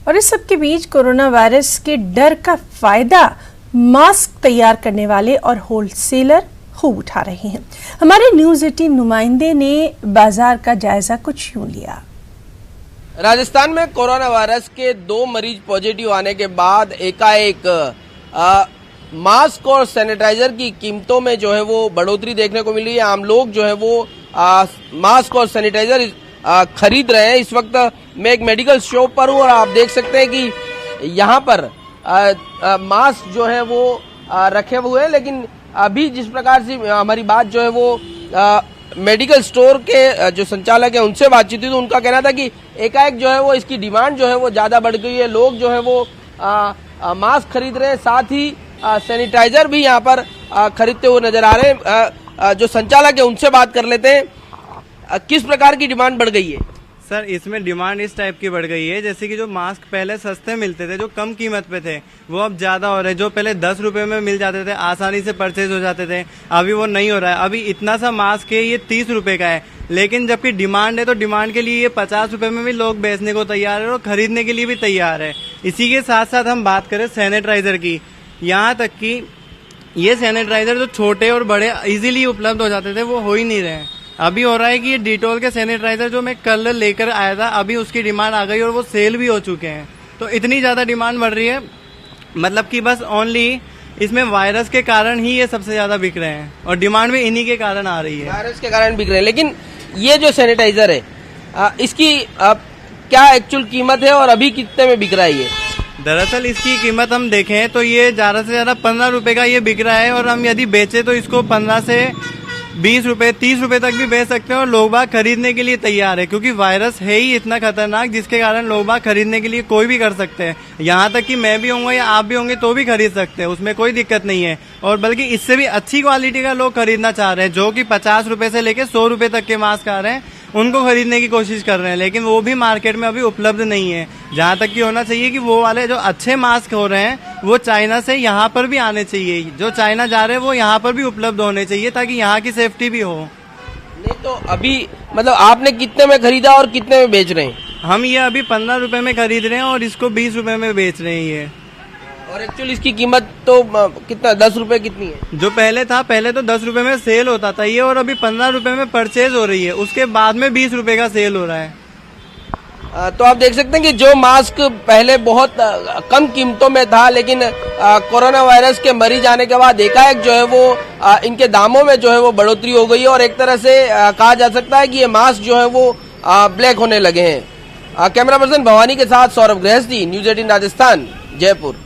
और इस सब के बीच कोरोना वायरस के डर का फायदा मास्क तैयार करने वाले और होलसेलर खूब उठा रहे हैं। हमारे न्यूज़ 18 नुमाइंदे ने बाजार का जायजा कुछ यूं लिया। राजस्थान में कोरोना वायरस के 2 मरीज पॉजिटिव आने के बाद एकाएक मास्क और सैनिटाइजर की कीमतों में जो है वो बढ़ोतरी देखने को मिली है। आम लोग जो है वो मास्क और सैनिटाइजर खरीद रहे हैं। इस वक्त मैं एक मेडिकल शॉप पर हूँ और आप देख सकते हैं कि यहाँ पर मास्क जो है वो रखे हुए हैं, लेकिन अभी जिस प्रकार से हमारी बात जो है वो मेडिकल स्टोर के जो संचालक है उनसे बातचीत हुई तो उनका कहना था कि एकाएक जो है वो इसकी डिमांड जो है वो ज्यादा बढ़ गई है। लोग जो है वो मास्क खरीद रहे हैं, साथ ही सैनिटाइजर भी यहाँ पर खरीदते हुए नजर आ रहे हैं। जो संचालक है उनसे बात कर लेते हैं, किस प्रकार की डिमांड बढ़ गई है? सर, इसमें डिमांड इस टाइप की बढ़ गई है जैसे कि जो मास्क पहले सस्ते मिलते थे, जो कम कीमत पे थे, वो अब ज्यादा हो रहे हैं। जो पहले 10 रुपए में मिल जाते थे, आसानी से परचेज हो जाते थे, अभी वो नहीं हो रहा है। अभी इतना सा मास्क है, ये 30 रुपए का है, लेकिन जबकि डिमांड है तो डिमांड के लिए ये 50 रुपए में भी लोग बेचने को तैयार है और खरीदने के लिए भी तैयार है। इसी के साथ साथ हम बात करें सैनिटाइजर की, यहाँ तक कि ये सैनिटाइजर जो छोटे और बड़े इजीली उपलब्ध हो जाते थे वो हो ही नहीं रहे हैं। अभी हो रहा है कि ये डिटॉल के सैनिटाइजर जो मैं कल लेकर आया था, अभी उसकी डिमांड आ गई और वो सेल भी हो चुके हैं। तो इतनी ज्यादा डिमांड बढ़ रही है, मतलब कि बस ओनली इसमें वायरस के कारण ही ये सबसे ज्यादा बिक रहे हैं और डिमांड भी इन्हीं के कारण आ रही है। वायरस के कारण बिक रहे हैं। लेकिन ये जो सैनिटाइजर है इसकी क्या एक्चुअल कीमत है और अभी कितने में बिक रहा है ये? दरअसल इसकी कीमत हम देखें तो ये ज्यादा से ज्यादा 15 रुपए का ये बिक रहा है और हम यदि बेचे तो इसको 15 से 20 रुपए 30 रुपए तक भी बेच सकते हैं और लोग बाग खरीदने के लिए तैयार है, क्योंकि वायरस है ही इतना खतरनाक जिसके कारण लोग बाग खरीदने के लिए कोई भी कर सकते हैं। यहाँ तक कि मैं भी होऊंगा या आप भी होंगे तो भी खरीद सकते हैं, उसमें कोई दिक्कत नहीं है। और बल्कि इससे भी अच्छी क्वालिटी का लोग खरीदना चाह रहे हैं, जो कि 50 रुपए से लेकर 100 रुपए तक के मास्क आ रहे हैं, उनको खरीदने की कोशिश कर रहे हैं, लेकिन वो भी मार्केट में अभी उपलब्ध नहीं है। जहाँ तक कि होना चाहिए कि वो वाले जो अच्छे मास्क हो रहे हैं वो चाइना से यहाँ पर भी आने चाहिए, जो चाइना जा रहे हैं वो यहाँ पर भी उपलब्ध होने चाहिए ताकि यहाँ की सेफ्टी भी हो। नहीं तो अभी मतलब आपने कितने में खरीदा और कितने में बेच रहे हैं? हम ये अभी 15 रुपए में खरीद रहे हैं और इसको 20 रुपए में बेच रहे हैं ये। और एक्चुअली इसकी कीमत तो कितना 10 रुपए कितनी है? जो पहले तो 10 रुपए में सेल होता था ये, और अभी 15 रुपए में परचेज हो रही है, उसके बाद में 20 रुपए का सेल हो रहा है। तो आप देख सकते हैं कि जो मास्क पहले बहुत कम कीमतों में था, लेकिन कोरोना वायरस के मरीज आने के बाद एकाएक जो है वो इनके दामों में जो है वो बढ़ोतरी हो गई है और एक तरह से कहा जा सकता है कि ये मास्क जो है वो ब्लैक होने लगे हैं। कैमरा पर्सन भवानी के साथ सौरभ गृहस्थी, न्यूज़ 18 राजस्थान, जयपुर।